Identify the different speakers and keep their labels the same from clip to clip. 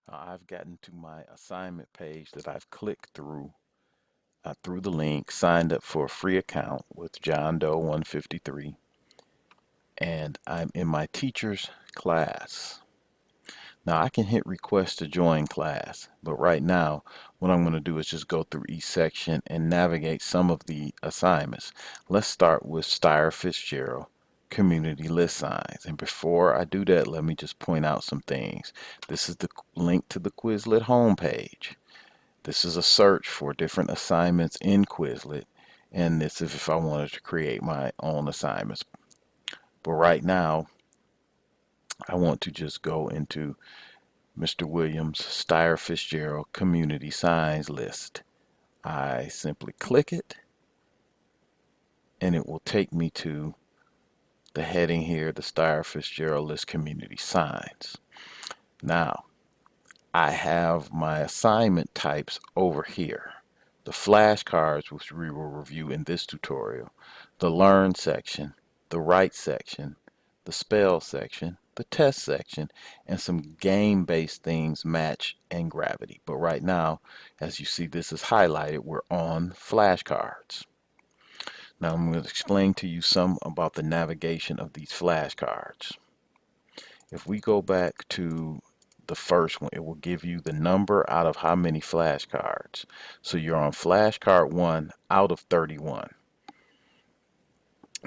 Speaker 1: I've gotten to my assignment page that I've clicked through the link, signed up for a free account with John Doe 153, and I'm in my teacher's class. Now I can hit request to join class, but right now what I'm going to do is just go through each section and navigate some of the assignments. Let's start with Steyer Fitzgerald community list signs. And before I do that, let me just point out some things. This is the link to the Quizlet homepage. This is a search for different assignments in Quizlet, and this is if I wanted to create my own assignments. But right now I want to just go into Mr. Williams Steyer Fitzgerald community signs list. I simply click it and it will take me to the heading here, the Steyer Fitzgerald list community signs. Now I have my assignment types over here. The flashcards, which we will review in this tutorial, the learn section, the write section, the spell section, the test section, and some game-based things, match and gravity. But right now, as you see, this is highlighted. We're on flashcards. Now I'm going to explain to you some about the navigation of these flashcards. If we go back to the first one, it will give you the number out of how many flashcards. So you're on flashcard 1 out of 31.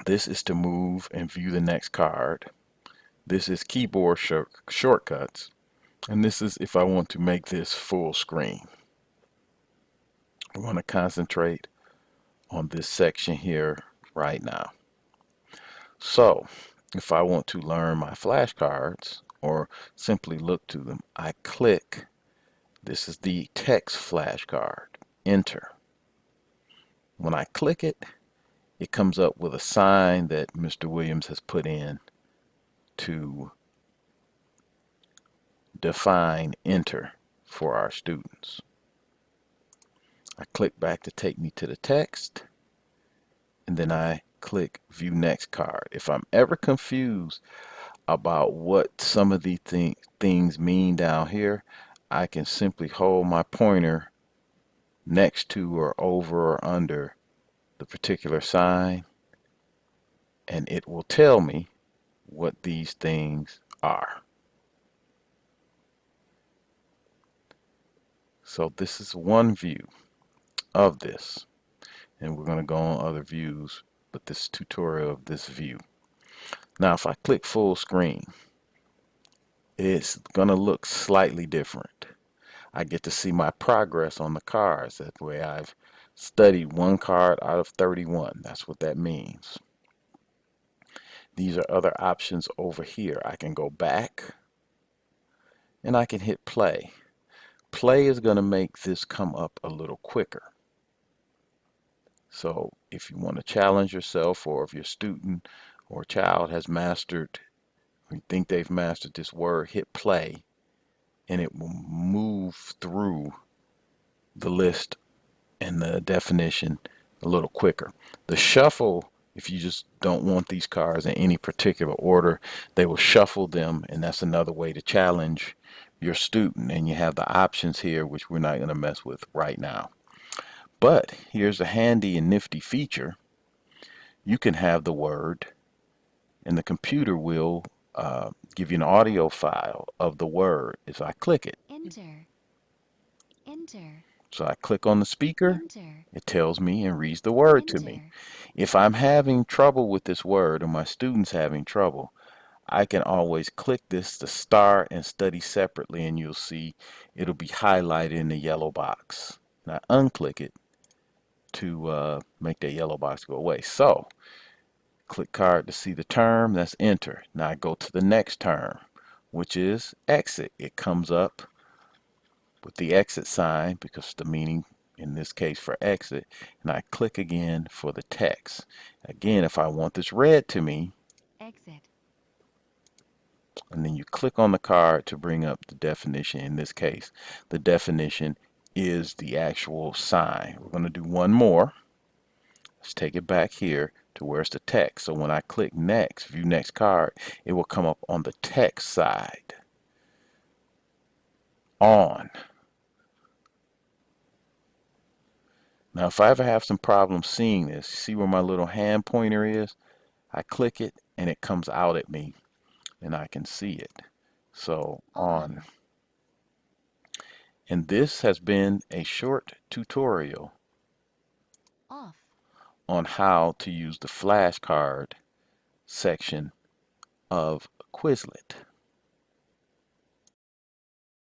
Speaker 1: This is to move and view the next card. This is keyboard shortcuts. And this is if I want to make this full screen. I want to concentrate on this section here right now. So if I want to learn my flashcards or simply look to them, I click. This is the text flashcard. Enter. When I click it, it comes up with a sign that Mr. Williams has put in to define enter for our students. I click back to take me to the text, and then I click view next card. If I'm ever confused about what some of these things mean down here, I can simply hold my pointer next to or over or under the particular sign, and it will tell me what these things are. So this is one view of this, and we're going to go on other views, but this tutorial of this view. Now if I click full screen, it's going to look slightly different. I get to see my progress on the cards. That way I've studied one card out of 31. That's what that means. These are other options over here. I can go back and I can hit play. Play is going to make this come up a little quicker. So if you want to challenge yourself, or if your student or child has mastered, or you think they've mastered this word, hit play and it will move through the list and the definition a little quicker. The shuffle, if you just don't want these cards in any particular order, they will shuffle them, and that's another way to challenge your student. And you have the options here, which we're not going to mess with right now. But here's a handy and nifty feature. You can have the word, and the computer will give you an audio file of the word if I click it.
Speaker 2: Enter. Enter.
Speaker 1: So I click on the speaker,
Speaker 2: Enter.
Speaker 1: it tells me and reads the word to me.
Speaker 2: Enter.
Speaker 1: If I'm having trouble with this word, or my student's having trouble, I can always click this to start and study separately, and you'll see it'll be highlighted in the yellow box. And I unclick it to make that yellow box go away. So click card to see the term, that's enter. Now I go to the next term, which is exit. It comes up with the exit sign because the meaning in this case for exit, and I click again for the text. Again, if I want this read to me,
Speaker 2: Exit.
Speaker 1: and then you click on the card to bring up the definition. In this case, the definition is the actual sign. We're going to do one more. Let's take it back here to where it's the text. So when I click next, view next card, it will come up on the text side. On. Now, if I ever have some problem seeing this, see where my little hand pointer is? I click it and it comes out at me and I can see it. So on.
Speaker 2: On.
Speaker 1: And this has been a short tutorial
Speaker 2: Off.
Speaker 1: on how to use the flashcard section of Quizlet.